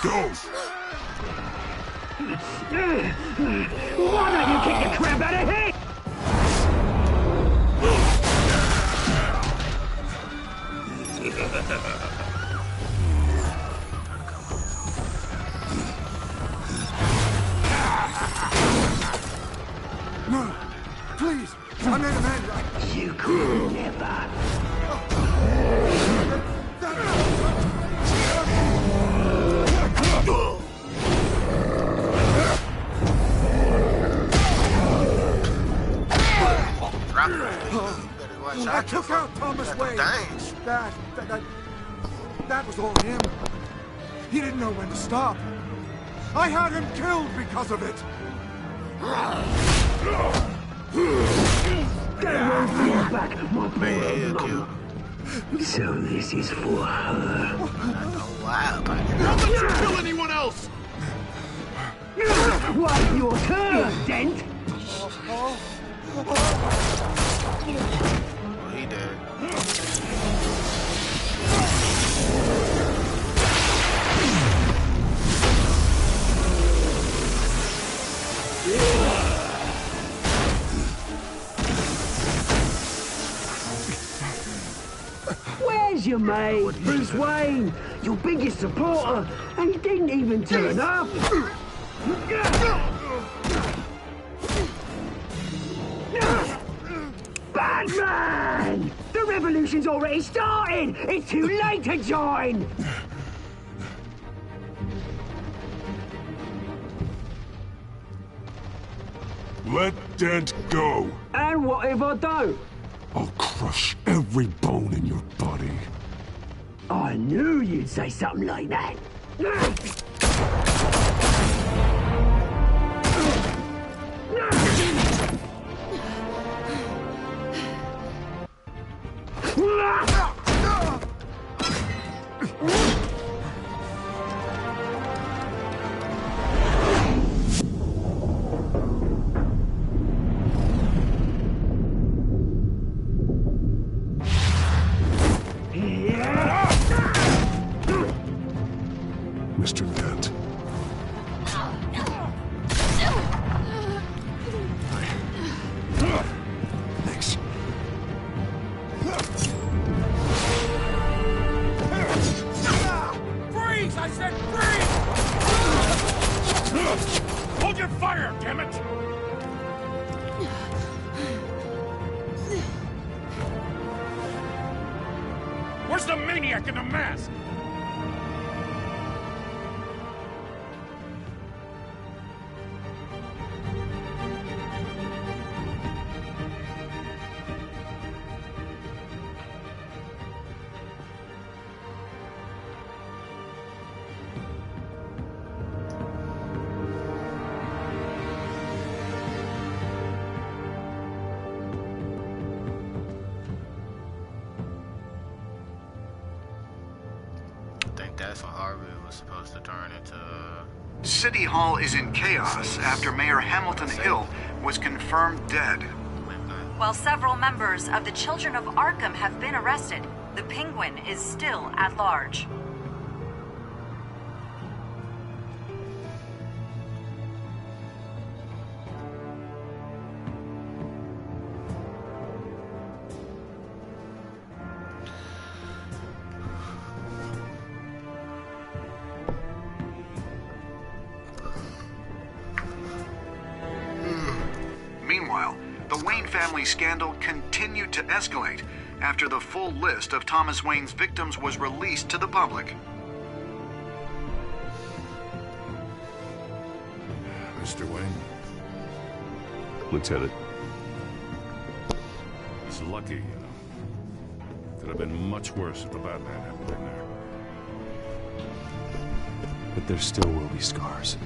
Go! Why don't you kick the crap out of here? No, please, I made a man. You could never. I took out Thomas Wayne. That was all him. He didn't know when to stop. I had him killed because of it. Back, my poor mama. So this is for her. Don't let you kill anyone else! Wait your turn, Dent! He dead. Where's your mate, Bruce Wayne? Your biggest supporter, and he didn't even turn up. Batman! The revolution's already started! It's too late to join! Let Dent go. And what if I don't? I'll crush every bone in your body. I knew you'd say something like that. Mr. Dent. Thanks. Freeze! I said freeze! Hold your fire, damn it! Where's the maniac in the mask? That's when Harvey was supposed to turn into... City Hall is in chaos after Mayor Hamilton Hill was confirmed dead. While several members of the Children of Arkham have been arrested, the Penguin is still at large. Meanwhile, the Wayne family scandal continued to escalate after the full list of Thomas Wayne's victims was released to the public. Mr. Wayne? Lieutenant. It's lucky, you know. Could have been much worse if the Batman hadn't been there. But there still will be scars.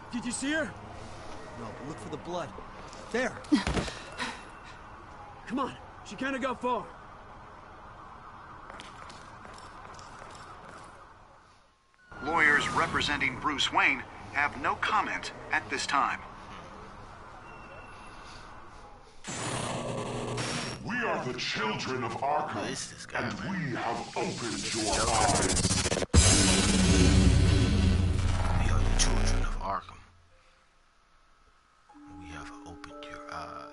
Did you see her? No, but look for the blood. There. Come on, she can't go far. Lawyers representing Bruce Wayne have no comment at this time. We are the children of Arkham, and we have opened your eyes. We are the children of Arkham. We have opened your eyes.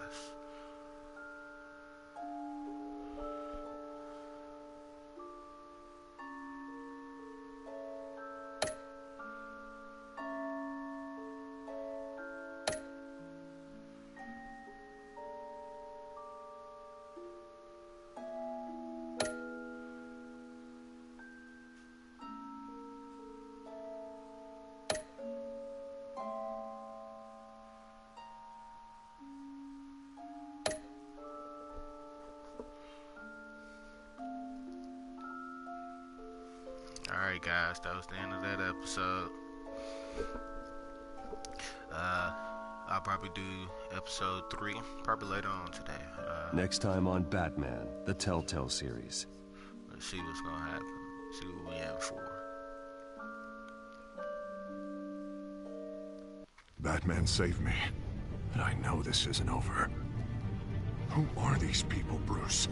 guys, that was the end of that episode. I'll probably do episode 3 probably later on today. Next time on Batman, the Telltale series. Let's see what's gonna happen. See what we have for. Batman saved me, and I know this isn't over. Who are these people, Bruce?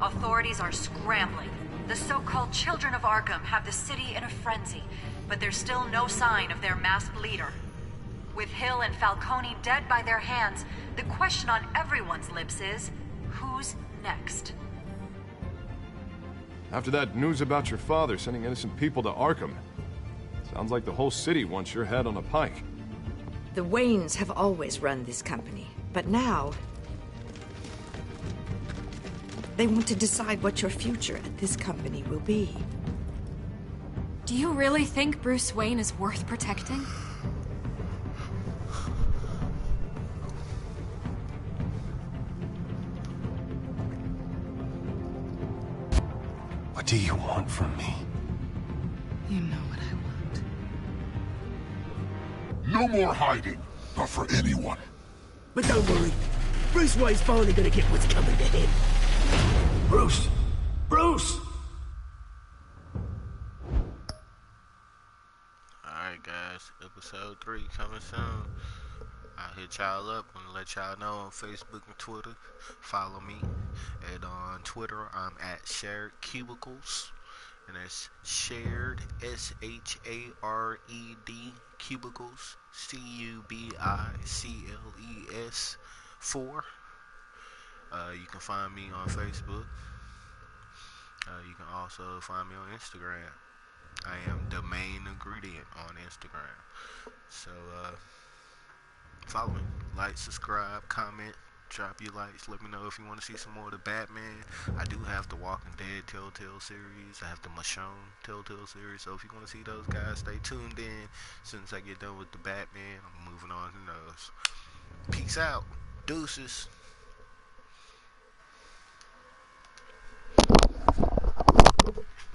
Authorities are scrambling. The so-called Children of Arkham have the city in a frenzy, but there's still no sign of their masked leader. With Hill and Falcone dead by their hands, the question on everyone's lips is, who's next? After that news about your father sending innocent people to Arkham, sounds like the whole city wants your head on a pike. The Waynes have always run this company, but now they want to decide what your future at this company will be. Do you really think Bruce Wayne is worth protecting? What do you want from me? You know what I want. No more hiding, not for anyone. But don't worry, Bruce Wayne's finally gonna get what's coming to him. Bruce! Bruce! Alright guys, episode 3 coming soon. I'll hit y'all up and let y'all know on Facebook and Twitter. Follow me. And on Twitter, I'm at Shared Cubicles. And that's Shared, S-H-A-R-E-D, Cubicles, C-U-B-I-C-L-E-S 4. You can find me on Facebook. You can also find me on Instagram. I am the main ingredient on Instagram. So, follow me, like, subscribe, comment, drop your likes. Let me know if you want to see some more of the Batman. I do have the Walking Dead Telltale series. I have the Michonne Telltale series. So if you want to see those guys, stay tuned in. Since I get done with the Batman, I'm moving on to those. Peace out. Deuces.